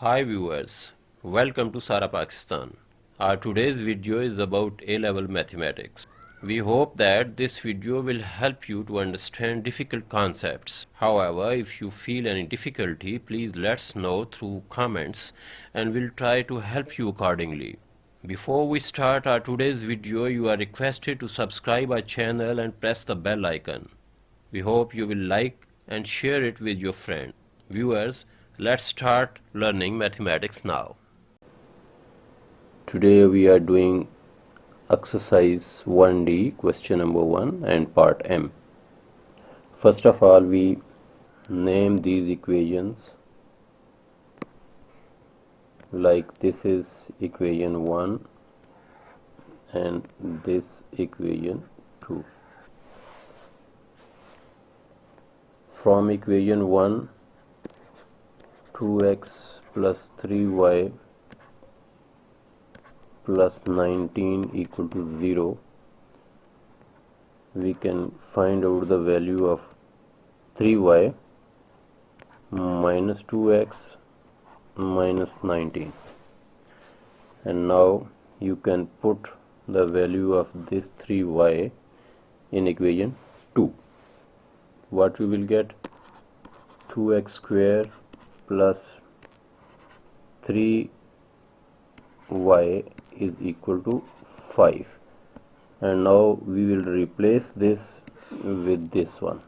Hi viewers, welcome to Sara Pakistan. Our today's video is about A-level mathematics. We hope that this video will help you to understand difficult concepts. However, if you feel any difficulty, please let us know through comments and we'll try to help you accordingly. Before we start our today's video, you are requested to subscribe our channel and press the bell icon. We hope you will like and share it with your friends. Viewers, let's start learning mathematics now. Today we are doing exercise 1D, question number 1 and part M. First of all, we name these equations like this is equation 1 and this equation 2. From equation 1, 2x plus 3y plus 19 equal to 0, we can find out the value of 3y minus 2x minus 19. And now you can put the value of this 3y in equation 2. What we will get? 2x square plus 3y is equal to 5. And now we will replace this with this one.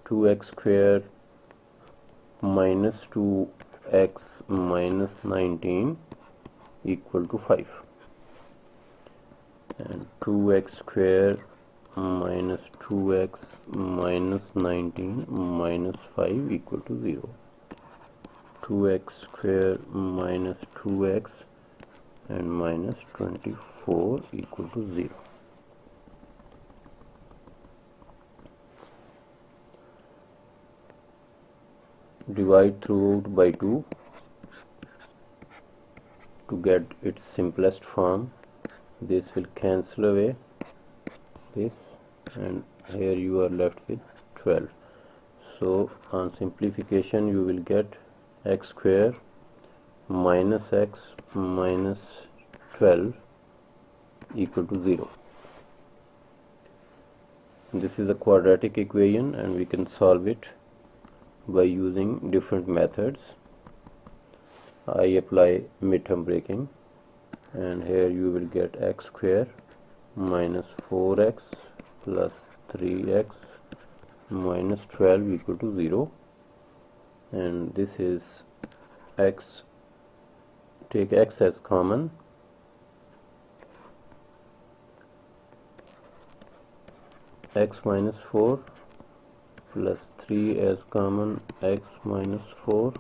Two x square minus 2x minus 19 equal to 5, and 2x square minus 2x minus 19 minus 5 equal to 0. 2x square minus 2x and minus 24 equal to 0. Divide throughout by 2 to get its simplest form. This will cancel away this, and here you are left with 12. So on simplification you will get x square minus x minus 12 equal to 0. This is a quadratic equation and we can solve it by using different methods. I apply midterm breaking, and here you will get x square minus 4x plus 3x minus 12 equal to 0, and this is x. Take x as common, x minus 4 plus 3 as common, x minus 4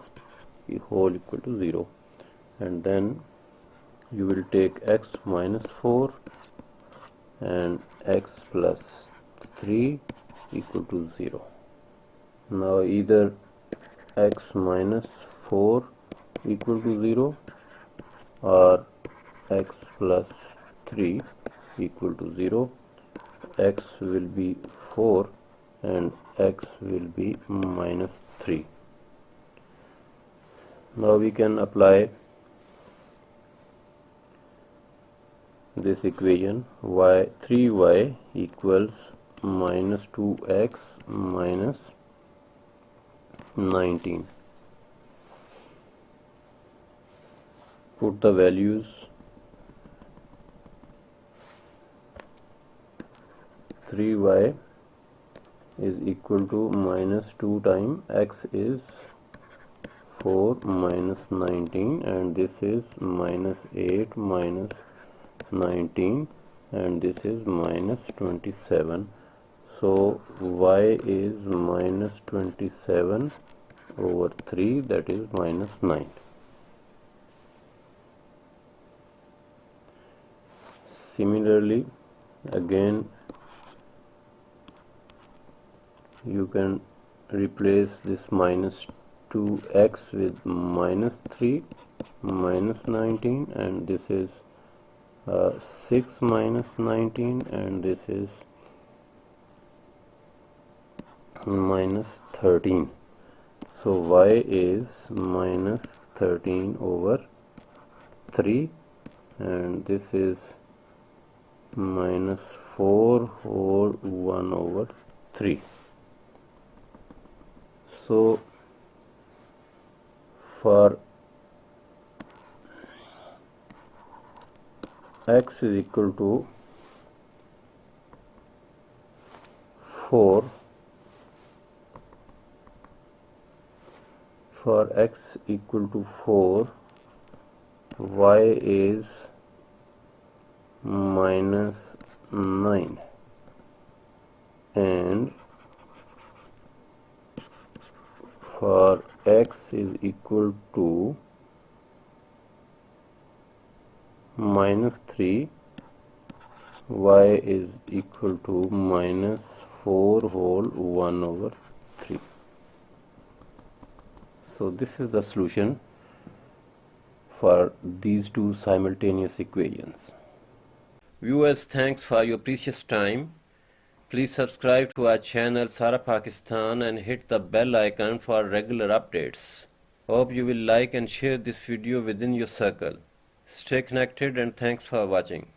whole equal to 0, and then you will take x minus 4 and x plus 3 equal to 0. Now either x minus 4 equal to 0 or x plus 3 equal to 0. X will be 4 and x will be minus 3. Now we can apply this equation. 3y equals minus 2x minus 19. Put the values. 3y is equal to minus 2 times x is 4 minus 19, and this is minus 8 minus 19, and this is minus 27. So y is minus 27 over 3, that is minus 9. Similarly, again you can replace this minus 2x with minus 3 minus 19, and this is 6 minus 19, and this is minus 13. So y is minus 13 over 3, and this is minus 4 whole 1 over 3. So for x is equal to 4, for x equal to 4, y is minus 9, and for x is equal to minus 3, y is equal to minus 4 whole 1 over 3. So this is the solution for these two simultaneous equations. Viewers, thanks for your precious time. Please subscribe to our channel Sara Pakistan and hit the bell icon for regular updates. Hope you will like and share this video within your circle. Stay connected and thanks for watching.